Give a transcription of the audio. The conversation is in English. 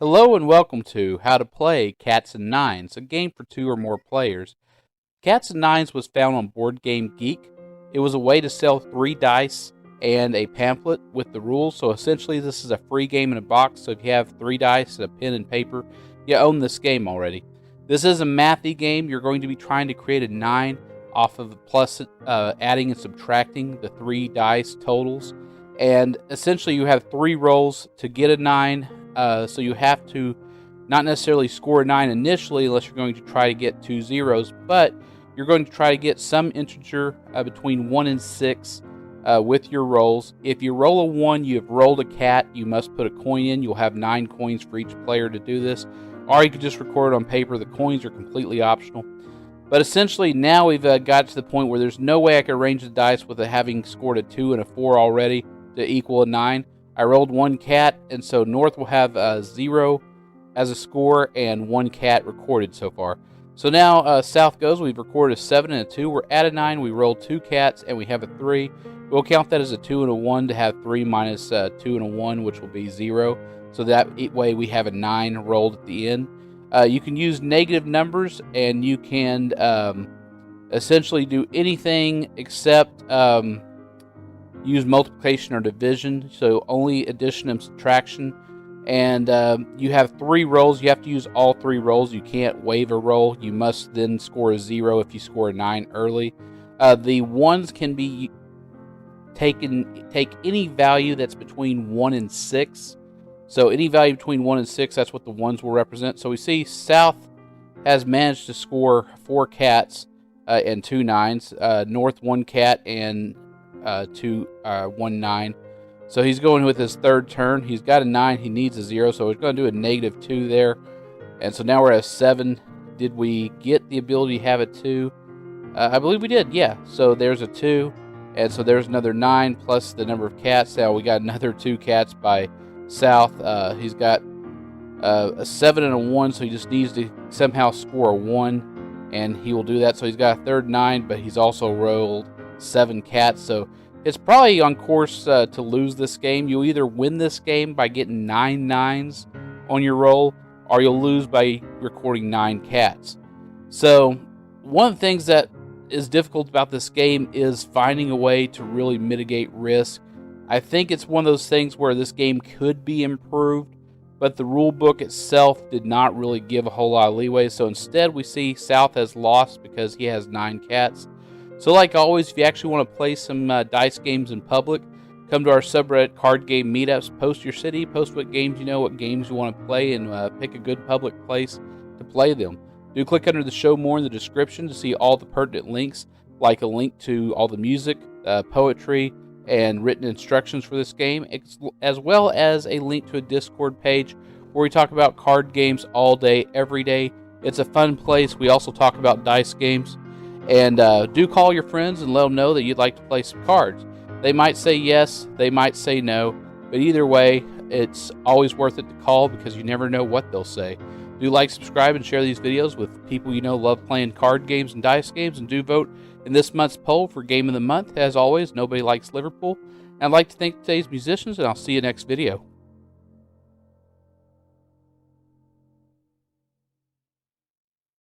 Hello and welcome to How to Play Cats and Nines, a game for 2 or more players. Cats and Nines was found on Board Game Geek. It was a way to sell 3 dice and a pamphlet with the rules, so essentially this is a free game in a box, so if you have 3 dice and a pen and paper, you own this game already. This is a mathy game. You're going to be trying to create a 9 off of plus adding and subtracting the 3 dice totals, and essentially you have 3 rolls to get a 9. So you have to not necessarily score a 9 initially unless you're going to try to get 2 zeros, but you're going to try to get some integer between 1 and 6 with your rolls. If you roll a 1, you have rolled a cat. You must put a coin in. You'll have 9 coins for each player to do this, or you could just record it on paper. The coins are completely optional. But essentially now we've got to the point where there's no way I can arrange the dice with having scored a 2 and a 4 already to equal a 9. I rolled 1 cat, and so North will have 0 as a score and 1 cat recorded so far. So now South goes. We've recorded a 7 and a 2. We're at a 9. We rolled 2 cats, and we have a 3. We'll count that as a 2 and a 1 to have 3 minus 2 and a 1, which will be 0. So that way we have a 9 rolled at the end. You can use negative numbers, and you can essentially do anything except use multiplication or division, so only addition and subtraction. And you have 3 rolls. You have to use all 3 rolls. You can't waive a roll. You must then score a 0 if you score a 9 early. The ones can be take any value that's between 1 and 6. So any value between 1 and 6, that's what the ones will represent. So we see South has managed to score 4 cats and 2 nines. North 1 cat and 1 9. So he's going with his third turn. He's got a 9. He needs a 0, so we're going to do a negative 2 there. And so now we're at a 7. Did we get the ability to have a 2? I believe we did, yeah. So there's a 2. And so there's another 9 plus the number of cats. Now we got another 2 cats by South. He's got a 7 and a 1, so he just needs to somehow score a 1. And he will do that. So he's got a third 9, but he's also rolled 7 cats, so it's probably on course to lose this game. You'll either win this game by getting 9 nines on your roll, or you'll lose by recording 9 cats. So one of the things that is difficult about this game is finding a way to really mitigate risk. I think it's one of those things where this game could be improved, but the rule book itself did not really give a whole lot of leeway. So instead we see South has lost because he has 9 cats. So like always, if you actually want to play some dice games in public, come to our subreddit card game meetups, post your city, post what games you know, what games you want to play, and pick a good public place to play them. Do click under the show more in the description to see all the pertinent links, like a link to all the music, poetry, and written instructions for this game, as well as a link to a Discord page where we talk about card games all day, every day. It's a fun place. We also talk about dice games. And do call your friends and let them know that you'd like to play some cards. They might say yes, they might say no, but either way, it's always worth it to call because you never know what they'll say. Do like, subscribe, and share these videos with people you know love playing card games and dice games, and do vote in this month's poll for Game of the Month. As always, nobody likes Liverpool. And I'd like to thank today's musicians, and I'll see you next video.